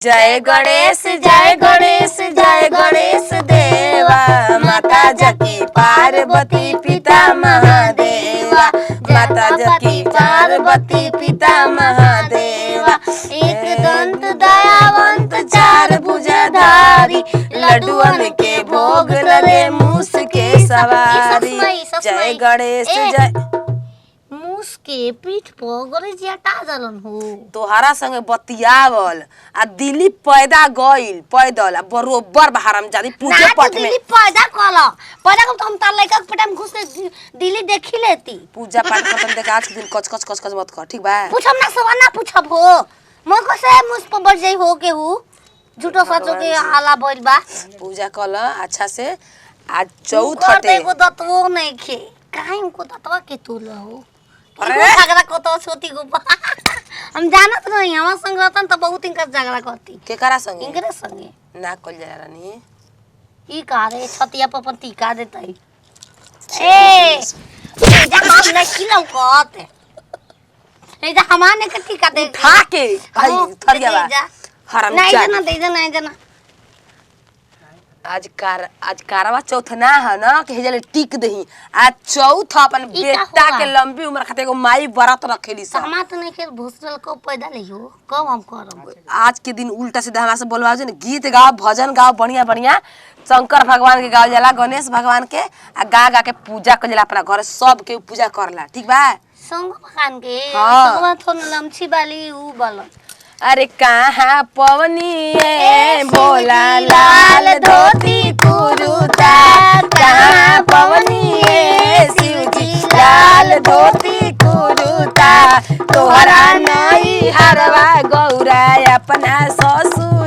जय गणेश जय गणेश जय गणेश देवा, माता जकी पार्वती पिता महादेवा, माता जकी पार्वती पिता महादेवा। एक दंत दयावंत चार भुजाधारी, लड्डुअन के भोग लगे मूस के सवारी। जय गणेश जय के पीठ पर गणेश जी हटा जलन हो। तोहरा संगे बतियावल आ दिल्ली पैदा गइल पैदल आ बरोबर हरामजादी पूजे पाठ में दिल्ली पैदा को तो हम तार लइका के पेट में घुस के दिल्ली देखी लेती। पूजा पाठ खत्म देख आज के दिन कच कच कच कच मत कर, ठीक बा? पूछम ना सवाल ना पूछब हो। मन को से मुझ पर बढ़ जाई हो के हु झूठो सचो के हाला बोल बा। पूजा कल अच्छा से। आज चौथ हटे एगो दतवो नहीं खे काहे को दतवा के तू लहो। अरे झगड़ा को तो छोटी को हम जानत नहीं हम संग रहतन त बहुत इनका झगड़ा करती। केकरा संगे? इनकरे संगे ना कल जा रानी। ई कारे छतिया पर टीका देतई। ए जा हम नहीं खिलाऊ कहते ए जा हमाने के टीका दे खा के भाई थरिया बा हराम नहीं जना दे जना नहीं जना। आज कारवा चौथ ना है ना कि हेजले टिक दही। आज चौथ अपन बेटा के लंबी उम्र खातिर एगो माई व्रत रखेली सब। हमा तो नहीं खेल भूसल को पैदा ले हो कब हम करब। आज के दिन उल्टा सीधा हमरा से बोलवा जे गीत गाओ भजन गाओ बढ़िया बढ़िया शंकर भगवान के गाओ जाला गणेश भगवान के आ गा गा के पूजा कर जाला अपना घर सब के पूजा करला, ठीक बा? संग भगवान के हां थोन लमछी वाली ऊ बल। अरे कहाँ पवनी है भोला लाल धोती कुरुता, कहाँ पवनी है शिव जी लाल धोती कुरुता, तोहरा नहीं हरवा गौरा अपना ससुर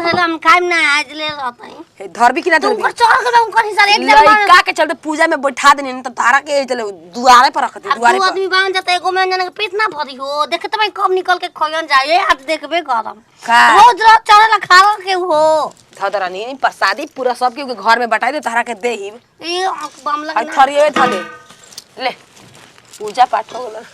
धर्म कायम ना आज ले रहता है धरबी कि ना धरबी तुम चढ़ के उनकर हिसाब एकदम लड़का के चलते पूजा में बैठा देने त तारा के चले दुआरे पर रख दे। दुआरे पर आदमी बांध जाता एगो में जने के पेट ना भरी हो देखे त भाई कब निकल के खयन जाए आज देखबे गरम का रोज रोज चढ़ला खाला के हो धदरा नहीं प्रसादी पूरा सब के घर में बटाई दे तारा के देही ए बम लगे थरिए थले ले पूजा पाठ हो गल।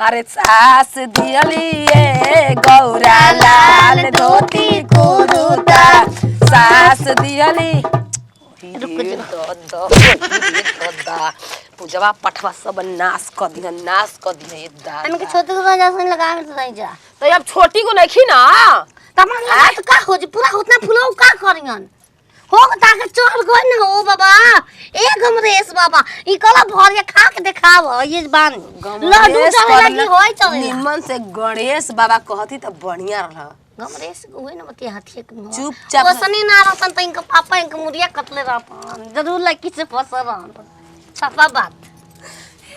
अरे सास दियलिए गौरा लाल धोती कुरुता, सास दियली पूजवा पठवा सब नाश कर दिया नाश कर दिया दा इनके छोटे को राजा से लगा में नहीं जा तो अब छोटी को नहीं खी ना तमाम तो का हो जी पूरा उतना फुलाऊ का करियन हो ताके चढ़ गई ना हो बाबा ए गमरेश बाबा ई कला भरिया खा के देखाव ये बान लड्डू चढ़े लगी होई चढ़े निमन से गणेश बाबा कहती त बढ़िया रह। गमरेश होई ना मती हाथी के चुपचाप वसनी ना रहतन त इनका पापा इनका मुरिया कटले रहतन जरूर लकी से फसर रहतन छपा बात।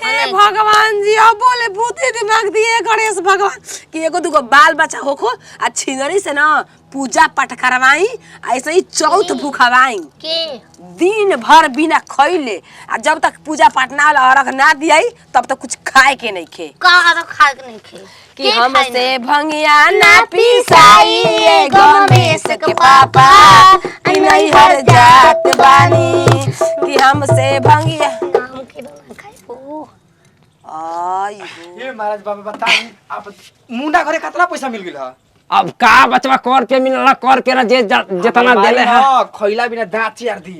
हे भगवान जी अब बोले भूती दिमाग दिए गणेश भगवान कि एगो दुगो बाल बच्चा होखो आ छिनरी से ना पूजा पाठ करवाई ऐसे ही चौथ भूखवाई के दिन भर बिना खइले आ जब तक पूजा पाठ ना अर्घ ना दियाई तब तक कुछ खाए के नहीं खे का खाए के नहीं खे कि हमसे भंगिया ना पिसाई गणेश के पापा ई नहीं हर जात बानी कि हमसे भंगिया नाम के ना खाए हो आई ये महाराज बाबा बताई आप मुंडा घरे कितना पैसा मिल गेल ह? अब का बचवा कर पे मिलला कर के ना जे जितना देले है हां खइला बिना दांत चिर दी।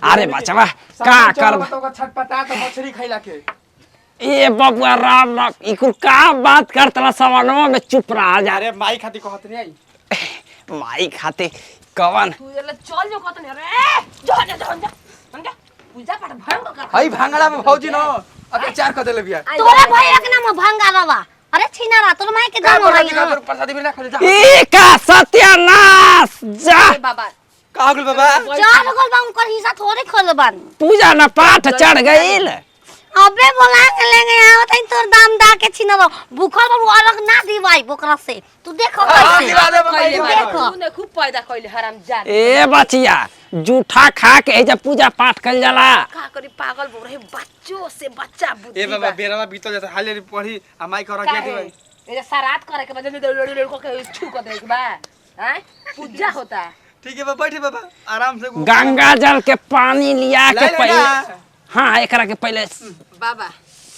अरे बचवा का कर तो छटपटा तो मछली खइला के ए बबुआ राम राम इकुल का बात करतला सवानवा में चुप रहा जा। अरे माई खाती कहत नहीं आई माई खाते कवन तू जला चल जो कहत नहीं रे जा जा जा जा पूजा पाठ भंग कर हई भांगड़ा में भौजी न अत्याचार कर देले बिया तोरे भैया के नाम भंगा रवा अरे छिनारा तोर माई के का नाम बोला है कि ना का प्रसादी बिना खले जा ई का सत्यानाश जा बाबा का हो गेल बाबा चार गोल बा उनकर हिस्सा थोड़े खोल बान पूजा ना पाठ चढ़ गइल अबे बोला के लेंगे आवत है तोर दाम दा के छिनारा भूखल बा अलग ना दिवाई बोकरा से तू देखो हां कैसे दिवा दे बाबा देखो तूने खूब पैदा कइले हरामजादी ए बचिया जूठा खा के एजा पूजा पाठ कइल जाला का करी पागल बोल रहे बच्चों से बच्चा बुद्धि ए बाबा बेरवा बीतल जाता हाले पढ़ी आ माई कर रखिया दे ये श्राद्ध करे के बदले लड़को के छू कर दे के बा हैं पूजा होता है ठीक है बाबा बैठे बाबा आराम से गंगा जल के पानी लिया के ला, ला, पहले ला। हां एकरा के पहले बाबा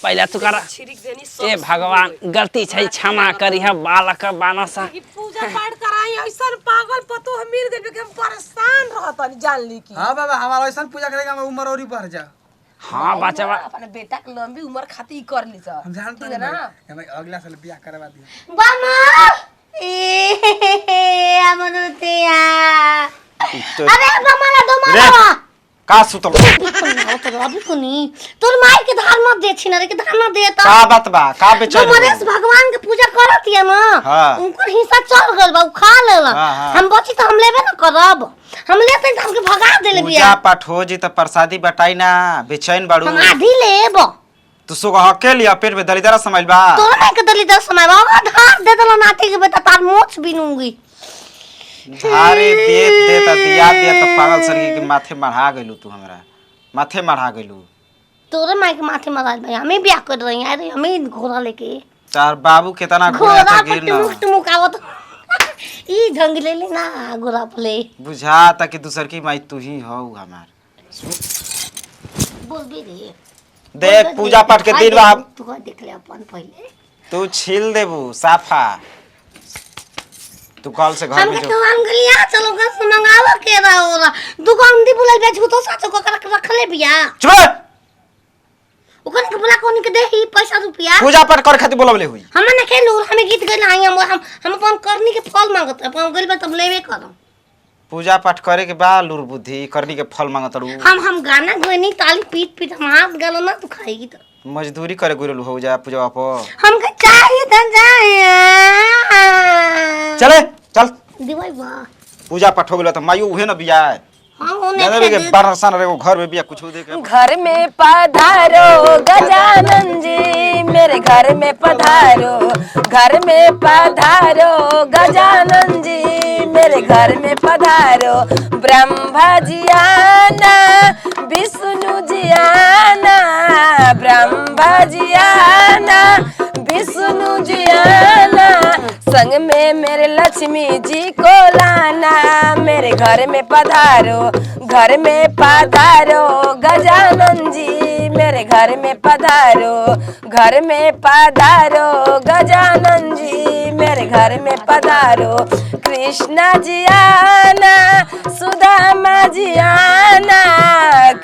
पहले तू कर छिड़क देनी ए भगवान गलती छै क्षमा करी है बालक बानसा कि पूजा पाठ कराई ऐसा पागल पतो हम मिल गए कि हम परेशान रहत जान ली की। हां बाबा हमारा ऐसा पूजा करेगा हम उम्र और ही बढ़ जा। हां बचवा अपने बेटा के लंबी उम्र खातिर कर ली सर हम जानते हैं ना हमें अगला साल ब्याह करवा दिया। बामा ए अमरुतिया अरे बामा ला दो मामा का सुतल अभी कुनी तोर माई के धार मत दे छिनरे के धार मत दे त का बात बा का बेचैन जो मरेश भगवान के पूजा करत है ना हाँ। उनकर हिस्सा चल गल बा उ खा लेला हाँ, हाँ। हम बची त हम लेबे ना करब हम लेते त हमके भगा देले बिया पूजा पाठ हो जी त प्रसादी बटाई ना बेचैन बाड़ू हम आधी लेब तू सो हके लिया पेट में दलिदरा समाइल बा तोर माई के दली दर समय बाबा धार दे देला नाती के बेटा तार मोछ बिनूंगी धारे दे त दिया दे त पागल सरगी के माथे मढ़ा गइलू तू हमरा माथे मढ़ा गइलू तोरे माई के माथे मराज भाई हमें ब्याह कर रही है हमें घोड़ा लेके तार बाबू केतना घोड़ा गोरा पर गिर न टुमुक आवत ई ढंग ले लेना घोड़ा पले बुझा त कि दूसर की माई तू ही हो हमार बोल भी रे देख पूजा पाठ के दिन बा तू देख ले अपन पहले तू छील देबू साफा तू कल से घर हम में के जो हम गलिया चलो घर से मंगावा के रहा दुकान दी बुलाल बेच तो साचो को रख ले बिया चुप ओकन के बुला कोनी के दे ही पैसा रुपया पूजा पाठ करे खातिर बोलबले हुई हम ने खेलू हमें गीत गइल आई हम अपन करनी के फल मांगत अपन गइल बा तब लेबे करम पूजा पाठ करे के बा लूर बुद्धि करनी के फल मांगत रू हम गाना गइनी ताली पीट पीट हम हाथ गालो ना तू खाएगी तो मजदूरी करे गुरल हो जा पूजा पर हमके चाहिए त जाए चले चल दिवाई बा पूजा पाठ हो गेल त मायू उहे न बिया हां ओने यादव के बरसान रे घर में बिया कुछ दे के घर में पधारो गजानन जी मेरे घर में पधारो घर में पधारो गजानन जी मेरे घर में पधारो ब्रह्मा जी आना विष्णु जी आना ब्रह्मा जी आना विष्णु जी आना संग में मेरे लक्ष्मी जी को लाना मेरे घर में पधारो गजानन जी मेरे घर में पधारो गजानन जी मेरे घर में पधारो कृष्णा जी आना सुदामा जी आना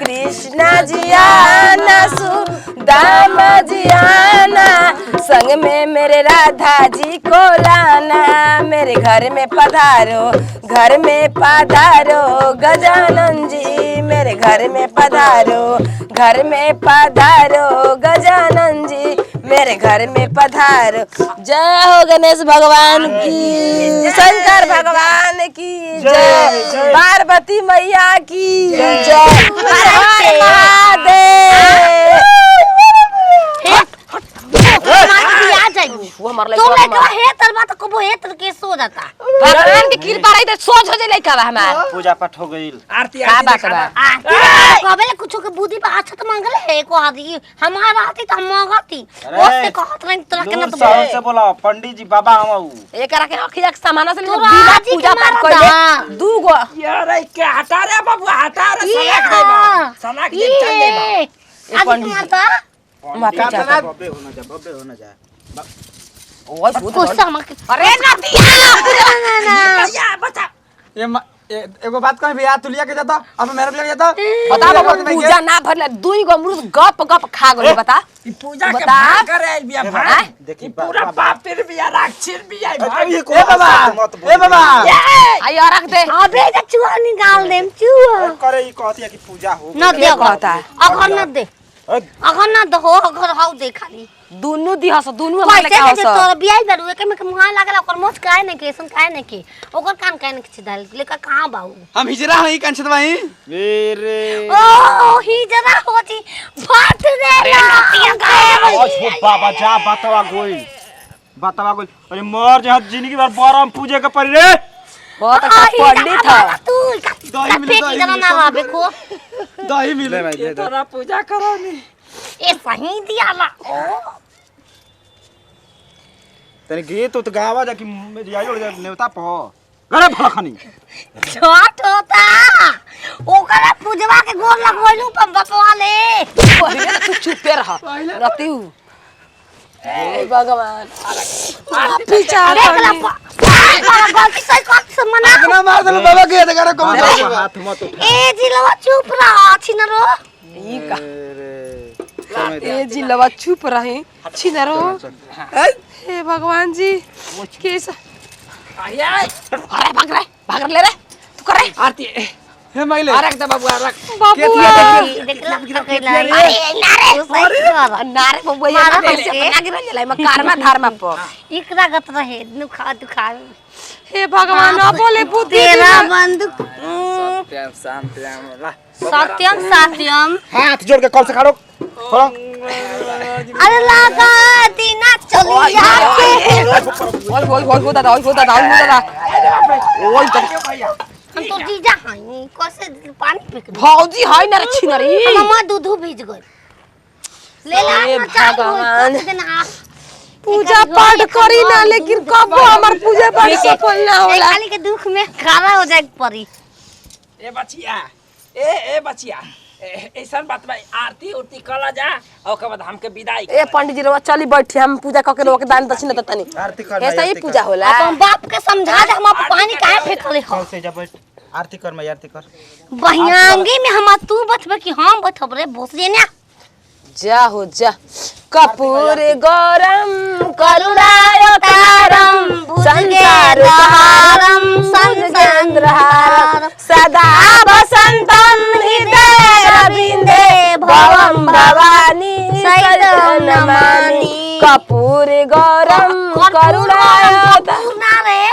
कृष्णा जी आना सुदामा जी आना संग में मेरे राधा जी को लाना मेरे घर में पधारो गजानन जी मेरे घर में पधारो गजानन जी मेरे घर में पधारो। जय हो गणेश भगवान की शंकर भगवान की जय पार्वती मैया की जय हर हर महादेव। वो मर ले तो लेके हे तरबा तो कबो हे तर के सो जाता भगवान की कृपा रही तो सोच हो जाए लइका बा हमार पूजा पाठ हो गइल आरती का बात बा कबे कुछो के बुद्धि पे अच्छा तो मांगले है को आदि हमारा आती त हम मांगती ओसे कहत रही तोरा के ना तो साहब से बोला पंडित जी बाबा हम एकरा के अखिया के सामान से तो बिना राजी पूजा के पाठ मारा कइले दू गो यार के हटा रे बाबू हटा रे सलाक दे चल ले आज मारता माफी चाहता बब्बे हो न जा ओए भूत गुस्सा मत अरे या बता एगो बात कह भैया तू लिया के जाता अब मेरे को ले जाता बता बाबा पूजा ना भरले दुई गो अमरूद गप गप खा गए बता ई पूजा के बता। भाग करे आइल बिया भाई देखी ई पूरा पापिर बिया राक्षस बिया अभी ए बाबा ए बाबा आई और रख दे अबे जा चुआ निकाल देम चुआ करे ई कहती है कि पूजा हो न दे कहता है। अगर न दे अगर न दो अगर हाउ दे खाली दुनु दिहस दुनु हमर कैसे लेके के आवस तोर बियाह बारू एक में के मुहा लागला ओकर मोच काहे ने के सन काहे ने के ओकर कान काहे ने के छिदाल लेका कहां बाऊ हम हिजरा हई कंचत भाई मेरे ओ ही जरा होती फाट देला ओ बाबा जा बतावा गोई अरे मर जा जिंदगी भर बरम पूजे के पड़ी रे बहुत अच्छा पंडित है तू दही मिले, दही जरा ना आवे को दही मिले भाई, दे दे। तोरा पूजा करानी ए सही दियाला ओ तने गीत तो गावा जा कि मेरी आई और नेवता प अरे भलखनी छठ होता ओकरा पूजवा के गोर लगवैलू बपवा ले पहिले तू चुपे रह रतिउ हे भगवान पीछा देखला गलती से कत से मना ना मार दे बाबा के देखा कौन हाथ मत उठा ए जिलवा चुप रह छिनरो ई का रे ए जिलवा चुप रहे छिनरो हे भगवान जी कैसा अरे भाग रे ले रे तू कर रे आरती हे माइले रख दे बाबू रख बाबू देखला अकेला अरे नारे बबुआ ये ना कैसे बना के रह मैं कार में धार में प इकरा गत रहे नुखा दुखा हे भगवान अब बोले बुद्धि तेरा बंदूक शांति सत्यम सत्यम हाथ जोड़ के कल से खड़ो खड़ो अरे लागा दीना चली जाके ओए दादा ओए हम तो जीजा हई कैसे पानी फेंक दे भौजी है ना छिनरी मम्मा दूध भीज गई ले ला हे ना चाय भगवान। देना पूजा पाठ करी ना लेकिन कब हमार पूजा पाठ सफल ना होला खाली के दुख में खड़ा हो जाए परी ए बचिया ए बचिया ऐसा बात भाई आरती उरती कला जा और के बाद हमके विदाई ए पंडित जी रवा चली बैठी हम पूजा करके रोके दान दक्षिणा देतनी आरती कर ऐसा ही पूजा होला अपन बाप के समझा दे हम पानी काहे फेंकले हो कल से जा बैठ आरती कर मैं आरती कर बहियांगी में हम तू बचबे कि हम बचब रे भोसले ना जा हो जा कपूर गौरम करुणावतारम संसार सारम संचंद्रहारम सदा वसंतम हृदय रविंदे भवम भवानी सैतन नमामि कपूर गौरम करुणावतारम ना रे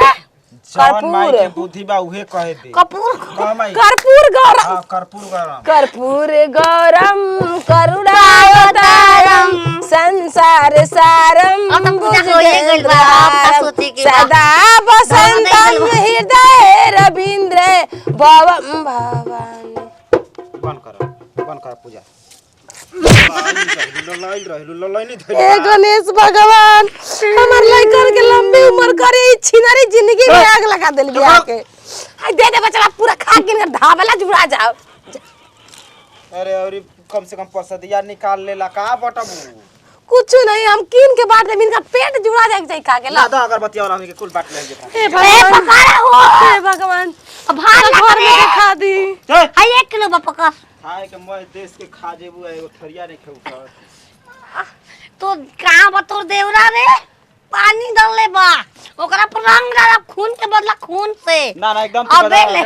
जवन माई के बुद्धि बा उहे कहे दे कपूर कह माई कर्पूर गौरम हां कर्पूर गरम कर्पूर गौरम करुणावतारम संसार सारम और तो पूजा होइए गइल बा, आपका सोचे के बा। सदा वसंतम हृदय रविंद्र भवम भवानी बंद कर पूजा ललाई ए गणेश भगवान हमर लइकन के लंबी उम्र करे ई छिनरी जिंदगी में आग लगा देल बिया के आ दे दे बचड़ा पूरा खा के धावला जुड़ा जाओ अरे और कम से कम पैसा दिया निकाल लेला का बटबू कुछ नहीं हम कीन के बाद में इनका पेट जुड़ा जाए चाहिए खा के ला लादा अगरबत्ती और हमनी के कुल बांट ले जेता हे भगवान हे भगवान अब भार घर में के खा दी हाय 1 किलो पका खाए के मैं देश के खा जेबू एगो थरिया नहीं खेउ तो कहां बतोर देवरा रे पानी डालले बा ओकरा पर रंग डाला खून के बदला खून से ना एकदम अबे ले